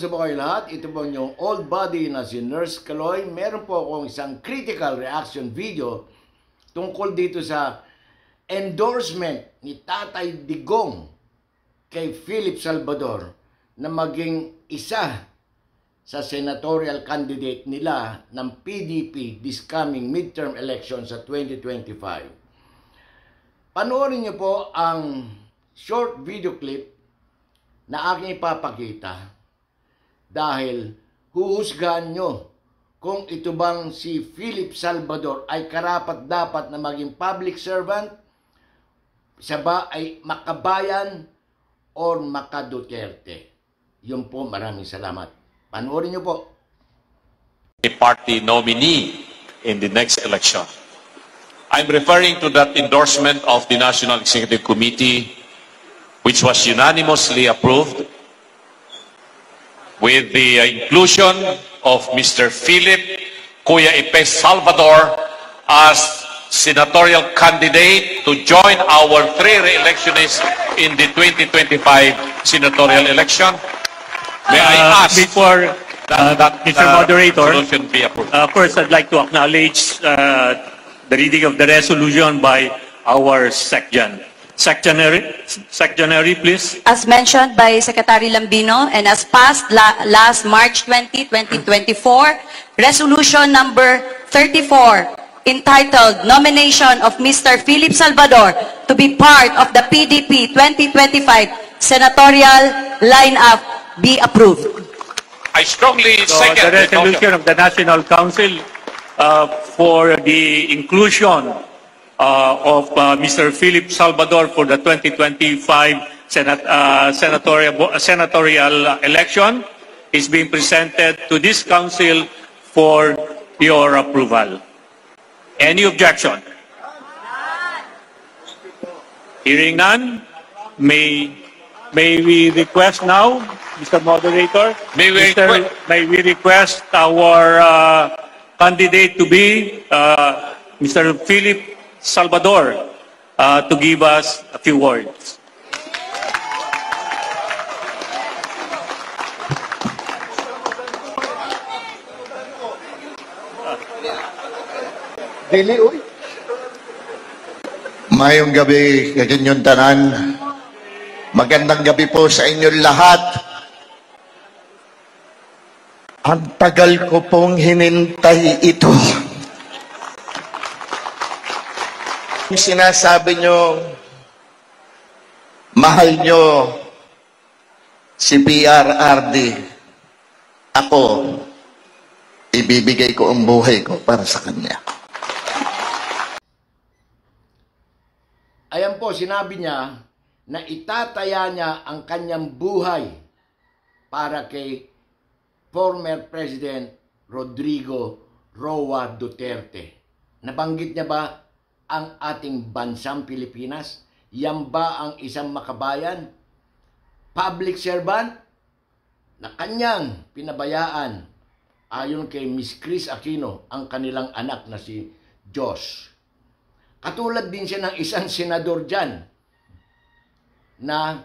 Kamusta po kayo lahat? Ito po yung old body na si Nurse Kaloy. Meron po akong isang critical reaction video tungkol dito sa endorsement ni Tatay Digong kay Philip Salvador na maging isa sa senatorial candidate nila ng PDP this coming midterm election sa 2025. Panoorin niyo po ang short video clip na aking ipapakita dahil huhusgahan nyo kung ito bang si Philip Salvador ay karapat-dapat na maging public servant, siya ba ay makabayan o maka-Duterte. Yun po, maraming salamat. Panoorin nyo po. A party nominee in the next election. I'm referring to that endorsement of the National Executive Committee which was unanimously approved with the inclusion of Mr. Philip Kuya Ipes Salvador as senatorial candidate to join our 3 re-electionists in the 2025 senatorial election. May I ask before Mr. Moderator, resolution be approved? First I'd like to acknowledge the reading of the resolution by our SecGen. Secretary, please. As mentioned by Secretary Lambino and as passed last March 20, 2024, Resolution number 34, entitled Nomination of Mr. Philip Salvador to be part of the PDP 2025 senatorial lineup be approved. I strongly second the resolution of the National Council for the inclusion of Mr. Philip Salvador for the 2025 senatorial election is being presented to this council for your approval. Any objection? Hearing none, may we request now, Mr. Moderator, may we request our candidate to be Mr. Philip Salvador to give us a few words. Dili, uy. Mayong gabi, kanyang tanan. Magandang gabi po sa inyong lahat. Ang tagal ko pong hinintay ito. Yung sinasabi nyo, mahal nyo si PRRD. Ako, ibibigay ko ang buhay ko para sa kanya. Ayan po, sinabi niya na itataya niya ang kanyang buhay para kay former President Rodrigo Roa Duterte. Nabanggit niya ba ang ating bansang Pilipinas? Yan ba ang isang makabayan? Public servant na kanyang pinabayaan ayon kay Miss Chris Aquino ang kanilang anak na si Josh. Katulad din siya ng isang senador dyan na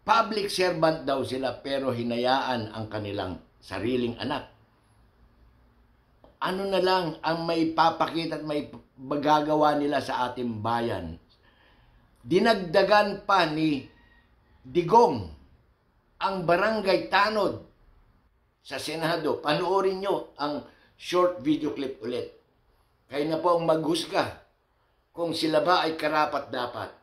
public servant daw sila pero hinayaan ang kanilang sariling anak. Ano na lang ang may papakita at may magagawa nila sa ating bayan? Dinagdagan pa ni Digong ang barangay tanod sa Senado. Panoorin nyo ang short video clip ulit. Kayo na po ang maghusga kung sila ba ay karapat-dapat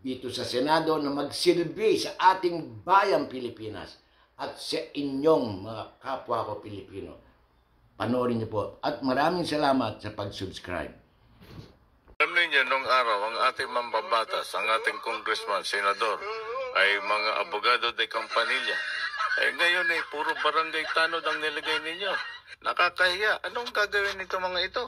dito sa Senado na magsilbi sa ating bayang Pilipinas at sa inyong mga kapwa ko Pilipino. Panoorin niyo po at maraming salamat sa pag-subscribe. Alam ninyo, nung araw, ang ating mambabatas, ang ating congressman, senador, ay mga abogado de Campanilla. Ngayon puro barangay tanod ang nilagay ninyo. Nakakahiya. Anong gagawin nito mga ito?